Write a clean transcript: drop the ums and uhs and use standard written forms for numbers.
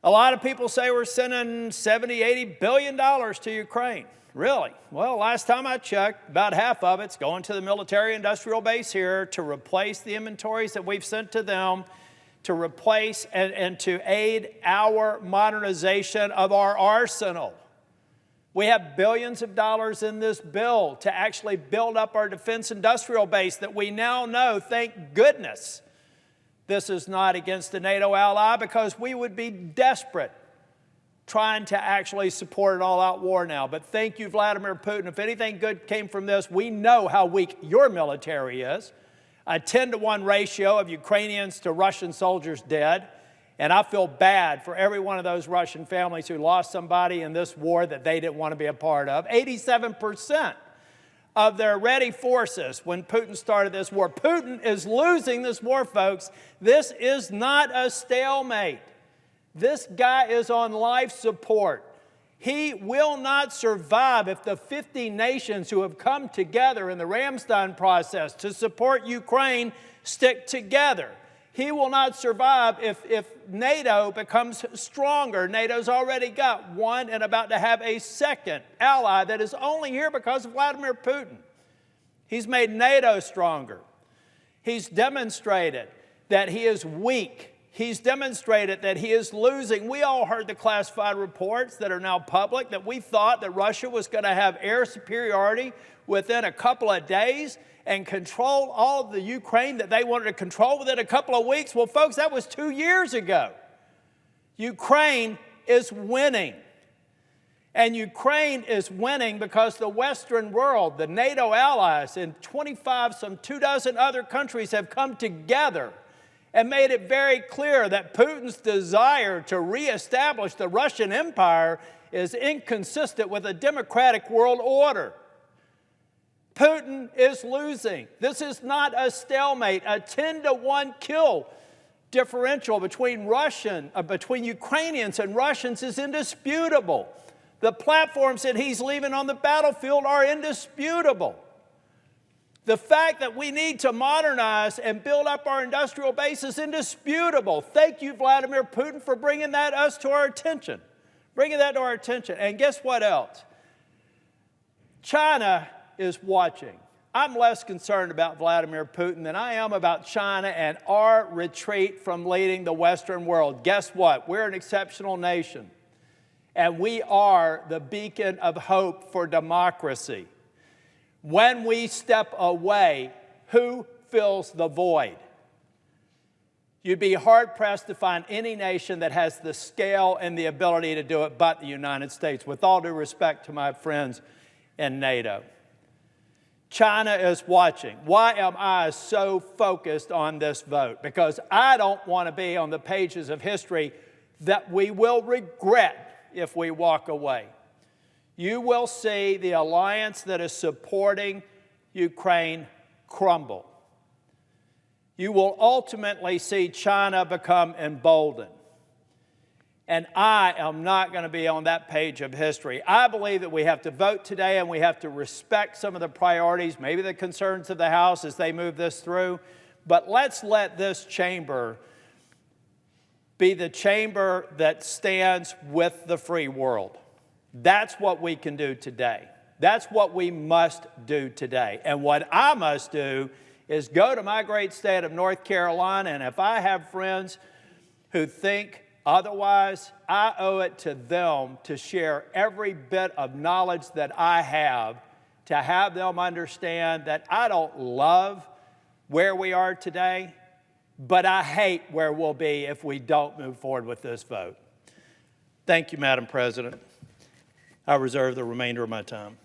A lot of people say we're sending $70–80 billion to Ukraine. Really? Well, last time I checked, about half of it's going to the military-industrial base here to replace the inventories that we've sent to them, to replace and to aid our modernization of our arsenal. We have billions of dollars in this bill to actually build up our defense industrial base that we now know, thank goodness, this is not against a NATO ally, because we would be desperate trying to actually support an all-out war now. But thank you, Vladimir Putin. If anything good came from this, we know how weak your military is. A 10-to-1 ratio of Ukrainians to Russian soldiers dead. And I feel bad for every one of those Russian families who lost somebody in this war that they didn't want to be a part of. 87% of their ready forces when Putin started this war. Putin is losing this war, folks. This is not a stalemate. This guy is on life support. He will not survive if the 50 nations who have come together in the Ramstein process to support Ukraine stick together. He will not survive if NATO becomes stronger. NATO's already got one and about to have a second ally that is only here because of Vladimir Putin. He's made NATO stronger. He's demonstrated that he is weak. He's demonstrated that he is losing. We all heard the classified reports that are now public that we thought that Russia was going to have air superiority within a couple of days and control all of the Ukraine that they wanted to control within a couple of weeks. Well, folks, that was 2 years ago. Ukraine is winning. And Ukraine is winning because the Western world, the NATO allies, and 25, some 24 other countries have come together and made it very clear that Putin's desire to reestablish the Russian Empire is inconsistent with a democratic world order. Putin is losing. This is not a stalemate. A 10-to-1 kill differential between Ukrainians and Russians is indisputable. The platforms that he's leaving on the battlefield are indisputable. The fact that we need to modernize and build up our industrial base is indisputable. Thank you, Vladimir Putin, for bringing that to our attention. And guess what else? China is watching. I'm less concerned about Vladimir Putin than I am about China and our retreat from leading the Western world. Guess what? We're an exceptional nation, and we are the beacon of hope for democracy. When we step away, who fills the void? You'd be hard-pressed to find any nation that has the scale and the ability to do it but the United States, with all due respect to my friends in NATO. China is watching. Why am I so focused on this vote? Because I don't want to be on the pages of history that we will regret if we walk away. You will see the alliance that is supporting Ukraine crumble. You will ultimately see China become emboldened. And I am not going to be on that page of history. I believe that we have to vote today and we have to respect some of the priorities, maybe the concerns of the House as they move this through. But let's let this chamber be the chamber that stands with the free world. That's what we can do today. That's what we must do today. And what I must do is go to my great state of North Carolina, and if I have friends who think otherwise, I owe it to them to share every bit of knowledge that I have to have them understand that I don't love where we are today, but I hate where we'll be if we don't move forward with this vote. Thank you, Madam President. I reserve the remainder of my time.